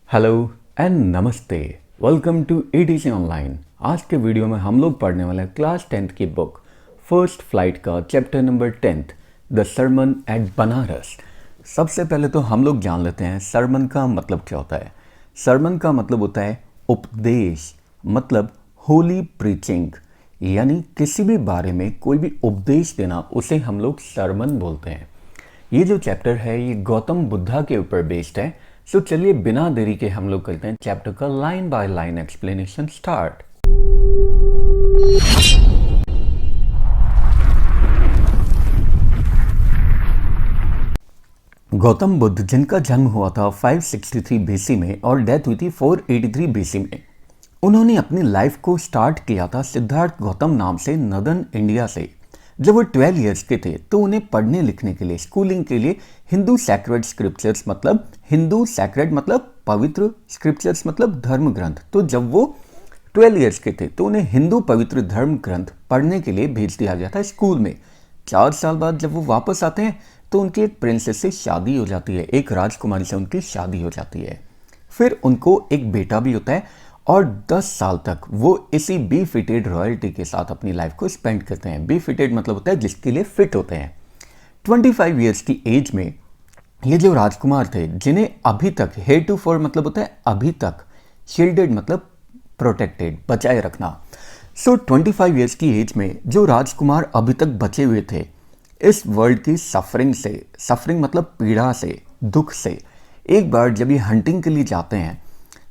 Hello and नमस्ते। Welcome to ADC online. आज के वीडियो में हम लोग पढ़ने वाले हैं क्लास 10th की बुक फर्स्ट फ्लाइट का chapter number 10th the sermon at Benares. सबसे पहले तो हम लोग जान लेते हैं सरमन का मतलब क्या होता है। सरमन का मतलब होता है उपदेश, मतलब होली प्रीचिंग, यानी किसी भी बारे में कोई भी उपदेश देना उसे हम लोग सरमन बोलते हैं। ये जो चैप्टर है ये गौतम बुद्धा के ऊपर बेस्ड है। सो चलिए बिना देरी के हम लोग करते हैं चैप्टर का line by line explanation start. Gautam Buddha जिनका जन्म हुआ था 563 बीसी में और डेथ हुई थी 483 बीसी में, उन्होंने अपनी लाइफ को स्टार्ट किया था सिद्धार्थ गौतम नाम से नदन इंडिया से। जब वो 12 इयर्स के थे तो उन्हें पढ़ने लिखने के लिए, स्कूलिंग के लिए हिंदू सैक्रेड स्क्रिप्चर्स, मतलब हिंदू सैक्रेड मतलब पवित्र, स्क्रिप्चर्स मतलब धर्म ग्रंथ, तो जब वो 12 इयर्स के थे तो उन्हें हिंदू पवित्र धर्म ग्रंथ पढ़ने के लिए भेज दिया गया था स्कूल में। 4 साल बाद जब वो वापस आते हैं तो उनकी एक प्रिंसेस से शादी हो जाती है, एक राजकुमारी से उनकी शादी हो जाती है। फिर उनको एक बेटा भी होता है और 10 साल तक वो इसी बी फिटेड रॉयल्टी के साथ अपनी लाइफ को स्पेंड करते हैं। बी फिटेड मतलब होता है जिसके लिए फिट होते हैं। 25 इयर्स की एज में ये जो राजकुमार थे, जिन्हें अभी तक हेटुफोर मतलब होता है अभी तक, शील्डेड मतलब प्रोटेक्टेड, बचाए रखना। सो 25 इयर्स की एज में जो राजकुमार अभी तक बचे हुए थे इस वर्ल्ड की सफरिंग से, सफरिंग मतलब पीड़ा से, दुख से, एक बार जब ये हंटिंग के लिए जाते हैं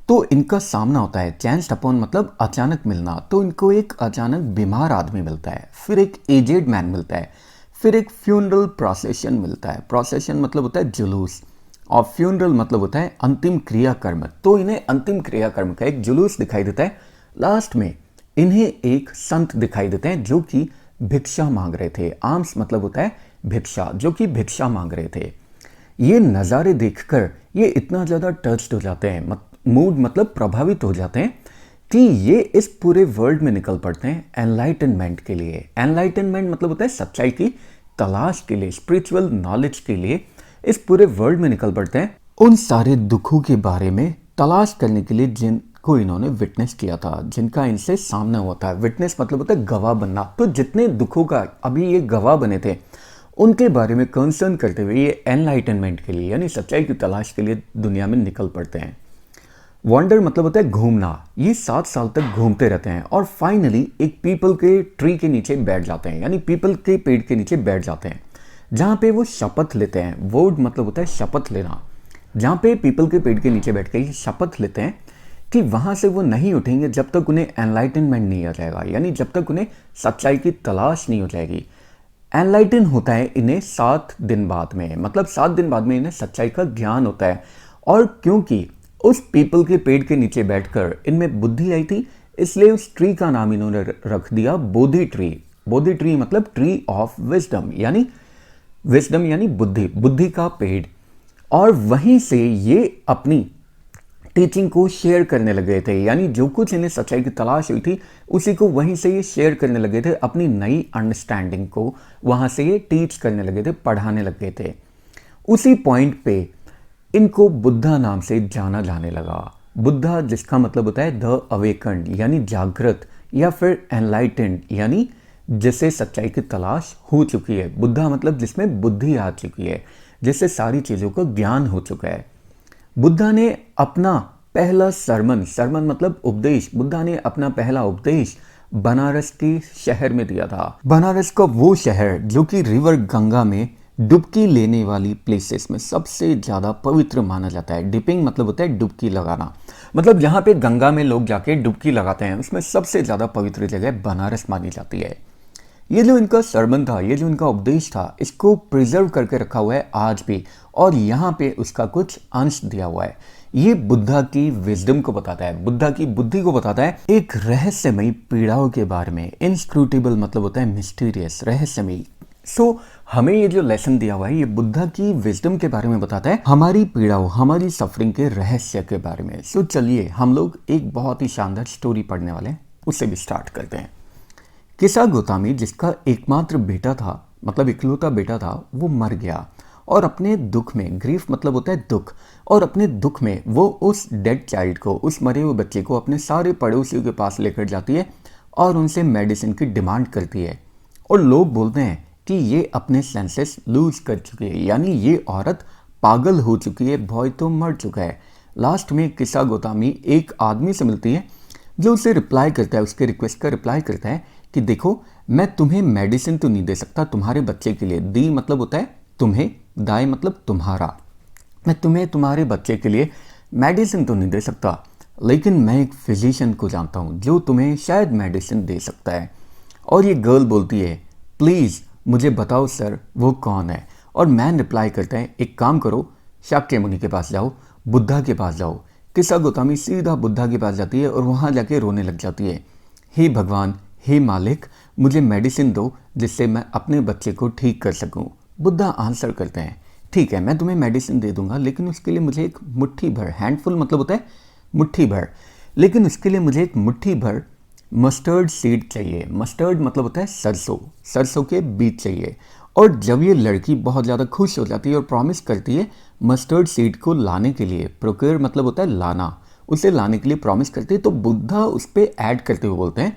तो इनका सामना होता है चैंस्ड अपॉन मतलब अचानक मिलना। तो इनको एक अचानक बीमार आदमी मिलता है, फिर एक एजेड मैन मिलता है, फिर एक फ्यूनरल प्रोसेशन मिलता है। प्रोसेशन मतलब होता है जुलूस और फ्यूनरल मतलब होता है अंतिम क्रियाकर्म। तो इन्हें अंतिम क्रियाकर्म का एक जुलूस दिखाई देता है। लास्ट में इन्हें एक संत दिखाई देते हैं जो कि भिक्षा मांग रहे थे। आर्म्स मतलब होता है भिक्षा, जो कि भिक्षा मांग रहे थे। ये नज़ारे देखकर ये इतना ज़्यादा टच्ड हो जाते हैं, मूड मतलब प्रभावित हो जाते हैं कि ये इस पूरे वर्ल्ड में निकल पड़ते हैं एनलाइटनमेंट के लिए। एनलाइटनमेंट मतलब होता है सच्चाई की तलाश के लिए, स्पिरिचुअल नॉलेज के लिए इस पूरे वर्ल्ड में निकल पड़ते हैं, उन सारे दुखों के बारे में तलाश करने के लिए जिनको इन्होंने विटनेस किया था, जिनका इनसे सामना हुआ था। विटनेस मतलब होता है गवाह बनना। तो जितने दुखों का अभी ये गवाह बने थे उनके बारे में कंसर्न करते हुए ये एनलाइटनमेंट के लिए, यानी सच्चाई की तलाश के लिए दुनिया में निकल पड़ते हैं। वॉन्डर मतलब होता है घूमना। ये 7 साल तक घूमते रहते हैं और फाइनली एक पीपल के ट्री के नीचे बैठ जाते हैं, यानी पीपल के पेड़ के नीचे बैठ जाते हैं, जहाँ पे वो शपथ लेते हैं। वोड मतलब होता है शपथ लेना। जहाँ पे पीपल के पेड़ के नीचे बैठ के ये शपथ लेते हैं कि वहाँ से वो नहीं उठेंगे जब तक उन्हें एनलाइटनमेंट नहीं आ जाएगा, यानी जब तक उन्हें सच्चाई की तलाश नहीं हो जाएगी। एनलाइटन होता है इन्हें 7 दिन बाद में, मतलब 7 दिन बाद में इन्हें सच्चाई का ज्ञान होता है। और क्योंकि उस पीपल के पेड़ के नीचे बैठकर इनमें बुद्धि आई थी, इसलिए उस ट्री का नाम इन्होंने रख दिया बोधि ट्री। बोधि ट्री मतलब ट्री ऑफ विजडम, यानी विजडम यानी बुद्धि, बुद्धि का पेड़। और वहीं से ये अपनी टीचिंग को शेयर करने लगे थे, यानी जो कुछ इन्हें सच्चाई की तलाश हुई थी उसी को वहीं से ये शेयर करने लगे थे। अपनी नई अंडरस्टैंडिंग को वहाँ से ये टीच करने लगे थे, पढ़ाने लगे थे। उसी पॉइंट पे इनको बुद्धा नाम से जाना जाने लगा। बुद्धा जिसका मतलब होता है द अवेकन्ड, यानी जागृत, या फिर एनलाइटेंड, यानी जिसे सच्चाई की तलाश हो चुकी है। बुद्धा मतलब जिसमें बुद्धि आ चुकी है, जिससे सारी चीज़ों का ज्ञान हो चुका है। बुद्धा ने अपना पहला सरमन, सरमन मतलब उपदेश, बुद्धा ने अपना पहला उपदेश बनारस के शहर में दिया था। बनारस का वो शहर जो कि रिवर गंगा में डुबकी लेने वाली प्लेसेस में सबसे ज़्यादा पवित्र माना जाता है। डिपिंग मतलब होता है डुबकी लगाना, मतलब जहाँ पे गंगा में लोग जाके डुबकी लगाते हैं उसमें सबसे ज़्यादा पवित्र जगह बनारस मानी जाती है। ये जो इनका सरमन था, ये जो इनका उपदेश था, इसको प्रिजर्व करके रखा हुआ है आज भी, और यहाँ पे उसका कुछ अंश दिया हुआ है। ये बुद्धा की विजडम को बताता है, बुद्धा की बुद्धि को बताता है, एक रहस्यमयी पीड़ाओं के बारे में। इनस्क्रूटेबल मतलब होता है मिस्टीरियस, रहस्यमयी। सो हमें ये जो लेसन दिया हुआ है ये बुद्धा की विजडम के बारे में बताता है, हमारी पीड़ाओं, हमारी सफरिंग के रहस्य के बारे में। सो चलिए हम लोग एक बहुत ही शानदार स्टोरी पढ़ने वाले हैं, उससे भी स्टार्ट करते हैं। किसा गोतामी जिसका एकमात्र बेटा था, मतलब इकलौता बेटा था, वो मर गया और अपने दुख में, ग्रीफ मतलब होता है दुख, और अपने दुख में वो उस डेड चाइल्ड को, उस मरे हुए बच्चे को अपने सारे पड़ोसियों के पास लेकर जाती है और उनसे मेडिसिन की डिमांड करती है। और लोग बोलते हैं कि ये अपने सेंसेस लूज कर चुकी है, यानी ये औरत पागल हो चुकी है, बॉय तो मर चुका है। लास्ट में किस्सा गोतामी एक आदमी से मिलती है जो उसे रिप्लाई करता है, उसके रिक्वेस्ट का रिप्लाई करता है कि देखो, मैं तुम्हें मेडिसिन तो नहीं दे सकता तुम्हारे बच्चे के लिए, दी मतलब होता है तुम्हें, दाई मतलब तुम्हारा, मैं तुम्हें तुम्हारे बच्चे के लिए मेडिसिन तो नहीं दे सकता, लेकिन मैं एक फिजिशियन को जानता हूँ जो तुम्हें शायद मेडिसिन दे सकता है। और ये गर्ल बोलती है, प्लीज़ मुझे बताओ सर वो कौन है। और मैन रिप्लाई करता है, एक काम करो, शाक्य मुनि के पास जाओ, बुद्धा के पास जाओ। किस्सा गोतामी सीधा बुद्धा के पास जाती है और वहाँ जाके रोने लग जाती है, हे भगवान, हे मालिक, मुझे मेडिसिन दो जिससे मैं अपने बच्चे को ठीक कर सकूं। बुद्धा आंसर करते हैं, ठीक है, मैं तुम्हें मेडिसिन दे दूंगा, लेकिन उसके लिए मुझे एक मुट्ठी भर, हैंडफुल मतलब होता है मुट्ठी भर, लेकिन उसके लिए मुझे एक मुट्ठी भर मस्टर्ड सीड चाहिए। मस्टर्ड मतलब होता है सरसों, सरसों के बीज चाहिए। और जब ये लड़की बहुत ज़्यादा खुश हो जाती है और प्रॉमिस करती है मस्टर्ड सीड को लाने के लिए, प्रोक्योर मतलब होता है लाना, उसे लाने के लिए प्रॉमिस करती है, तो बुद्धा उस पर ऐड करते हुए बोलते हैं,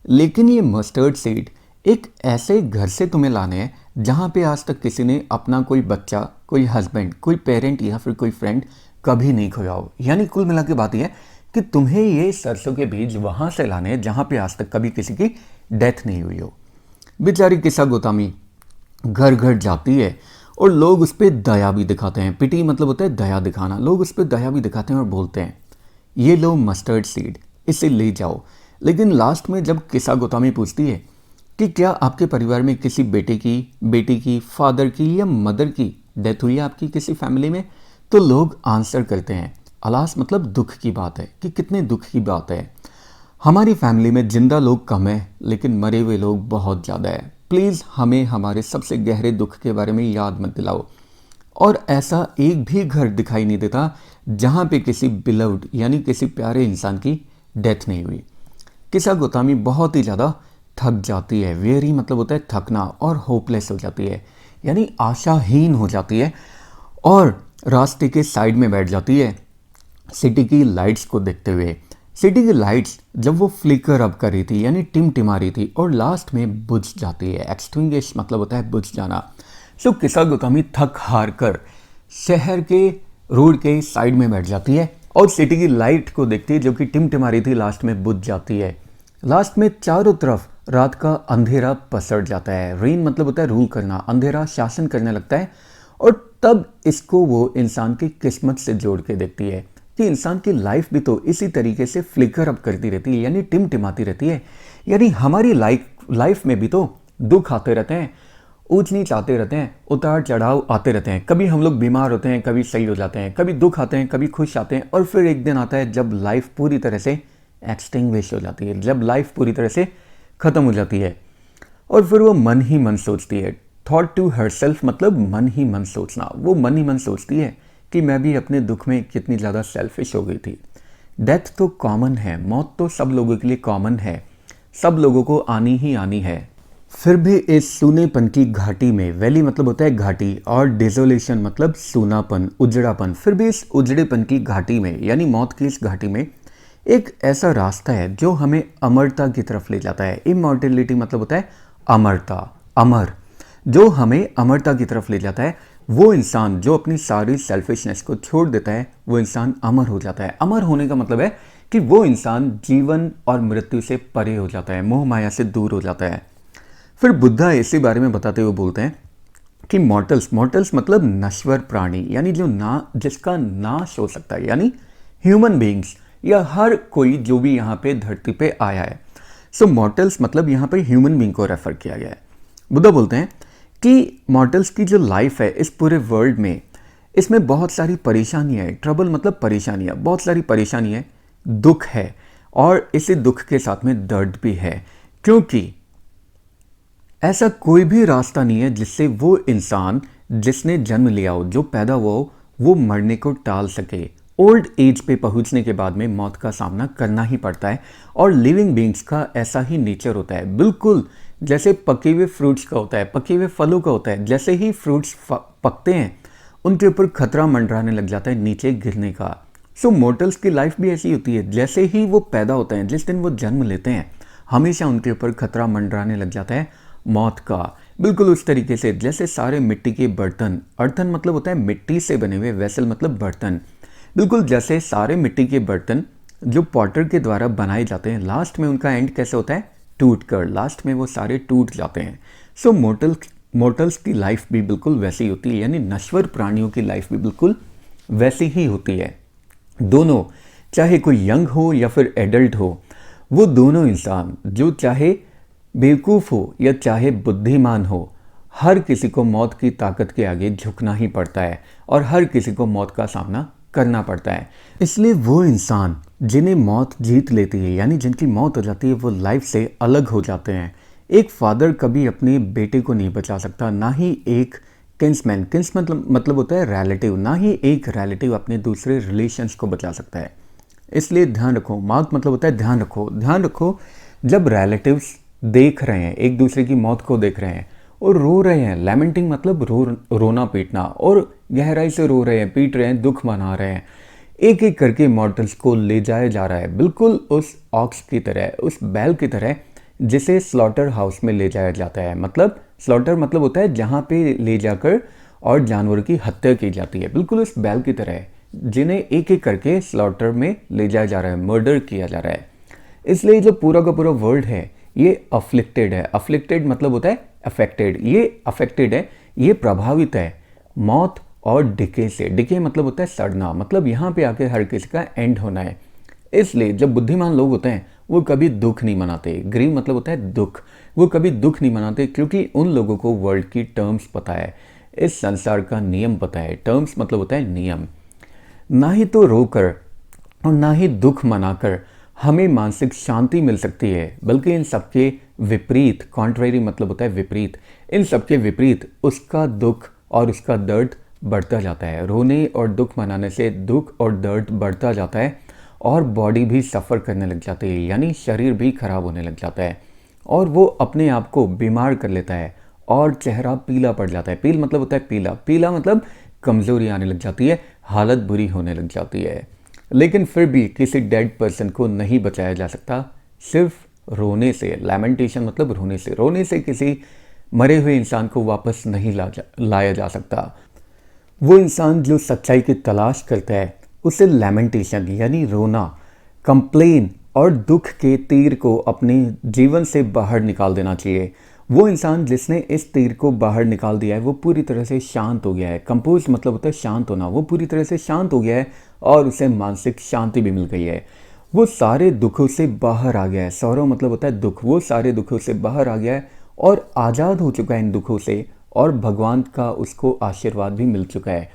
लेकिन ये मस्टर्ड सीड एक ऐसे घर से तुम्हें लाने हैं जहाँ पे आज तक किसी ने अपना कोई बच्चा, कोई हस्बैंड, कोई पेरेंट या फिर कोई फ्रेंड कभी नहीं खोया हो। यानी कुल मिला के बात यह है कि तुम्हें ये सरसों के बीज वहाँ से लाने हैं जहाँ पे आज तक कभी किसी की डेथ नहीं हुई हो। बेचारी किस्सा गोतामी घर घर जाती है और लोग उस पर दया भी दिखाते हैं, पिटी मतलब होता है दया दिखाना, लोग उस पर दया भी दिखाते हैं और बोलते हैं, ये लो मस्टर्ड सीड, इसे ले जाओ। लेकिन लास्ट में जब किस्सा गोतामी पूछती है कि क्या आपके परिवार में किसी बेटी की, फादर की या मदर की डेथ हुई है आपकी किसी फैमिली में, तो लोग आंसर करते हैं, अलास मतलब दुख की बात है, कि कितने दुख की बात है, हमारी फैमिली में जिंदा लोग कम है लेकिन मरे हुए लोग बहुत ज़्यादा है, प्लीज़ हमें हमारे सबसे गहरे दुख के बारे में याद मत दिलाओ। और ऐसा एक भी घर दिखाई नहीं देता जहाँ पे किसी बिलव्ड यानी किसी प्यारे इंसान की डेथ नहीं हुई। किस्सा गोतामी बहुत ही ज़्यादा थक जाती है, वेरी मतलब होता है थकना, और होपलेस हो जाती है, यानी आशाहीन हो जाती है, और रास्ते के साइड में बैठ जाती है सिटी की लाइट्स को देखते हुए। सिटी की लाइट्स जब वो फ्लिकर अप कर रही थी यानी टिमटिमा रही थी और लास्ट में बुझ जाती है, एक्सटिंग्विश मतलब होता है बुझ जाना। सो किस्सा गोतामी थक हार कर शहर के रोड के साइड में बैठ जाती है और सिटी की लाइट को देखती है जो कि टिमटिमा रही थी, लास्ट में बुझ जाती है। लास्ट में चारों तरफ रात का अंधेरा पसर जाता है, रेन मतलब होता है रूल करना, अंधेरा शासन करने लगता है। और तब इसको वो इंसान की किस्मत से जोड़ के देखती है कि इंसान की लाइफ भी तो इसी तरीके से फ्लिकर अप करती रहती है, यानी टिमटिमाती रहती है। यानी हमारी लाइफ में भी तो दुख आते रहते हैं, ऊंच नीच आते रहते हैं, उतार चढ़ाव आते रहते हैं, कभी हम लोग बीमार होते हैं, कभी सही हो जाते हैं, कभी दुख आते हैं, कभी खुश आते हैं, और फिर एक दिन आता है जब लाइफ पूरी तरह से एक्सटिंग्विश हो जाती है, जब लाइफ पूरी तरह से ख़त्म हो जाती है। और फिर वो मन ही मन सोचती है, थॉट टू हरसेल्फ मतलब मन ही मन सोचना, वो मन ही मन सोचती है कि मैं भी अपने दुख में कितनी ज़्यादा सेल्फिश हो गई थी। डेथ तो कॉमन है, मौत तो सब लोगों के लिए कॉमन है, सब लोगों को आनी ही आनी है। फिर भी इस सूनेपन की घाटी में, वैली मतलब होता है घाटी, और डिजोलेशन मतलब सूनापन, उजड़ापन, फिर भी इस उजड़ेपन की घाटी में यानी मौत की इस घाटी में एक ऐसा रास्ता है जो हमें अमरता की तरफ ले जाता है। इमॉर्टेलिटी मतलब होता है अमरता, अमर, जो हमें अमरता की तरफ ले जाता है। वो इंसान जो अपनी सारी सेल्फिशनेस को छोड़ देता है, वो इंसान अमर हो जाता है। अमर होने का मतलब है कि वो इंसान जीवन और मृत्यु से परे हो जाता है, मोह माया से दूर हो जाता है। फिर बुद्धा इसी बारे में बताते हुए बोलते हैं कि मॉर्टल्स मतलब नश्वर प्राणी, यानी जो जिसका नाश हो सकता है, यानी ह्यूमन बीइंग्स या हर कोई जो भी यहाँ पे धरती पे आया है। सो मॉर्टल्स मतलब यहाँ पे ह्यूमन बीइंग को रेफर किया गया है। बुद्धा बोलते हैं कि मॉर्टल्स की जो लाइफ है इस पूरे वर्ल्ड में, इसमें बहुत सारी परेशानियाँ है, ट्रबल मतलब परेशानियाँ, बहुत सारी परेशानियाँ, दुख है, और इसी दुख के साथ में दर्द भी है, क्योंकि ऐसा कोई भी रास्ता नहीं है जिससे वो इंसान जिसने जन्म लिया हो, जो पैदा हुआ हो, वो मरने को टाल सके। ओल्ड एज पे पहुंचने के बाद में मौत का सामना करना ही पड़ता है, और लिविंग बीइंग्स का ऐसा ही नेचर होता है। बिल्कुल जैसे पके हुए फ्रूट्स का होता है, पके हुए फलों का होता है। जैसे ही फ्रूट्स पकते हैं उनके ऊपर खतरा मंडराने लग जाता है नीचे गिरने का। सो मोर्टल्स की लाइफ भी ऐसी होती है, जैसे ही वो पैदा होते हैं, जिस दिन वो जन्म लेते हैं, हमेशा उनके ऊपर खतरा मंडराने लग जाता है मौत का। बिल्कुल उस तरीके से जैसे सारे मिट्टी के बर्तन, अर्थन मतलब होता है मिट्टी से बने हुए, वेसल मतलब बर्तन, बिल्कुल जैसे सारे मिट्टी के बर्तन जो पॉटर के द्वारा बनाए जाते हैं, लास्ट में उनका एंड कैसे होता है, टूट कर, लास्ट में वो सारे टूट जाते हैं। सो मोर्टल्स की लाइफ भी बिल्कुल वैसी होती है, यानी नश्वर प्राणियों की लाइफ भी बिल्कुल वैसी ही होती है। दोनों, चाहे कोई यंग हो या फिर एडल्ट हो, वो दोनों इंसान जो चाहे बेवकूफ़ हो या चाहे बुद्धिमान हो, हर किसी को मौत की ताकत के आगे झुकना ही पड़ता है और हर किसी को मौत का सामना करना पड़ता है। इसलिए वो इंसान जिन्हें मौत जीत लेती है, यानी जिनकी मौत हो जाती है, वो लाइफ से अलग हो जाते हैं। एक फादर कभी अपने बेटे को नहीं बचा सकता, ना ही एक किंसमैन, किंस मतलब होता है रिलेटिव, ना ही एक रिलेटिव अपने दूसरे रिलेशंस को बचा सकता है। इसलिए ध्यान रखो, मौत मतलब होता है ध्यान रखो, ध्यान रखो। जब रिलेटिव्स देख रहे हैं, एक दूसरे की मौत को देख रहे हैं और रो रहे हैं, लैमेंटिंग मतलब रोना पीटना, और गहराई से रो रहे हैं, पीट रहे हैं, दुख मना रहे हैं, एक एक करके मॉर्टल्स को ले जाया जा रहा है, बिल्कुल उस ऑक्स की तरह, उस बैल की तरह जिसे स्लॉटर हाउस में ले जाया जाता है। मतलब स्लॉटर मतलब होता है जहाँ पे ले जाकर और जानवर की हत्या की जाती है, बिल्कुल उस बैल की तरह जिन्हें एक एक करके स्लॉटर में ले जाया जा रहा है, मर्डर किया जा रहा है। इसलिए जो पूरा का पूरा वर्ल्ड है ये अफ्लिक्टेड है। अफ्लिक्टेड मतलब होता है अफेक्टेड, ये अफेक्टेड है, ये प्रभावित है मौत और डिके से। डिके मतलब होता है सड़ना, मतलब यहाँ पे आके हर किसी का एंड होना है। इसलिए जब बुद्धिमान लोग होते हैं वो कभी दुख नहीं मनाते, ग्रीव मतलब होता है दुख, वो कभी दुख नहीं मनाते, क्योंकि उन लोगों को वर्ल्ड की टर्म्स पता है, इस संसार का नियम पता है। टर्म्स मतलब होता है नियम। ना ही तो रोकर और ना ही दुख मनाकर हमें मानसिक शांति मिल सकती है, बल्कि इन सबके विपरीत, कॉन्ट्रेरी मतलब होता है विपरीत, इन सबके विपरीत उसका दुख और उसका दर्द बढ़ता जाता है। रोने और दुख मनाने से दुख और दर्द बढ़ता जाता है और बॉडी भी सफ़र करने लग जाती है, यानी शरीर भी खराब होने लग जाता है और वो अपने आप को बीमार कर लेता है और चेहरा पीला पड़ जाता है। पील मतलब होता है पीला, पीला मतलब कमज़ोरी आने लग जाती है, हालत बुरी होने लग जाती है। लेकिन फिर भी किसी डेड पर्सन को नहीं बचाया जा सकता सिर्फ रोने से। लैमेंटेशन मतलब रोने से, रोने से किसी मरे हुए इंसान को वापस नहीं लाया जा सकता। वो इंसान जो सच्चाई की तलाश करता है उसे लैमेंटेशन यानी रोना, कंप्लेन और दुख के तीर को अपने जीवन से बाहर निकाल देना चाहिए। वो इंसान जिसने इस तीर को बाहर निकाल दिया है वो पूरी तरह से शांत हो गया है। कंपोज मतलब होता है शांत होना, वो पूरी तरह से शांत हो गया है और उसे मानसिक शांति भी मिल गई है। वो सारे दुखों से बाहर आ गया है। सौरव मतलब होता है दुख, वो सारे दुखों से बाहर आ गया है और आज़ाद हो चुका है इन दुखों से, और भगवान का उसको आशीर्वाद भी मिल चुका है।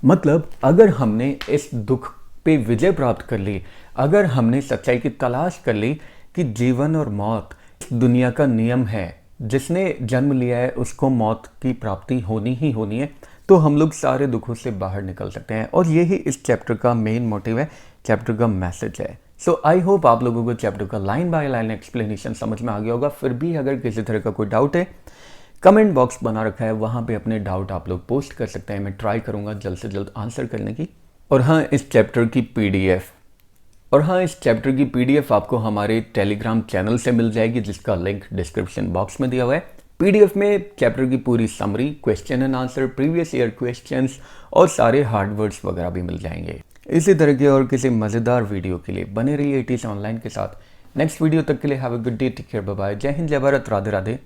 मतलब अगर हमने इस दुख पे विजय प्राप्त कर ली, अगर हमने सच्चाई की तलाश कर ली कि जीवन और मौत दुनिया का नियम है, जिसने जन्म लिया है उसको मौत की प्राप्ति होनी ही होनी है, तो हम लोग सारे दुखों से बाहर निकल सकते हैं। और यही इस चैप्टर का मेन मोटिव है, चैप्टर का मैसेज है। सो आई होप आप लोगों को चैप्टर का लाइन बाय लाइन एक्सप्लेनेशन समझ में आ गया होगा। फिर भी अगर किसी तरह का कोई डाउट है, कमेंट बॉक्स बना रखा है, वहाँ पे अपने डाउट आप लोग पोस्ट कर सकते हैं। मैं ट्राई करूँगा जल्द से जल्द आंसर करने की। और हाँ, इस चैप्टर की पीडीएफ आपको हमारे टेलीग्राम चैनल से मिल जाएगी, जिसका लिंक डिस्क्रिप्शन बॉक्स में दिया हुआ है। पीडीएफ में चैप्टर की पूरी summary, question and answer, previous year questions और सारे हार्ड वर्ड्स वगैरह भी मिल जाएंगे। इसी तरह के और किसी मज़ेदार वीडियो के लिए बने रहिए इट इज़ ऑनलाइन के साथ। नेक्स्ट वीडियो तक के लिए have a good day, take care, bye bye, जय हिंद, जय भारत, राधे राधे।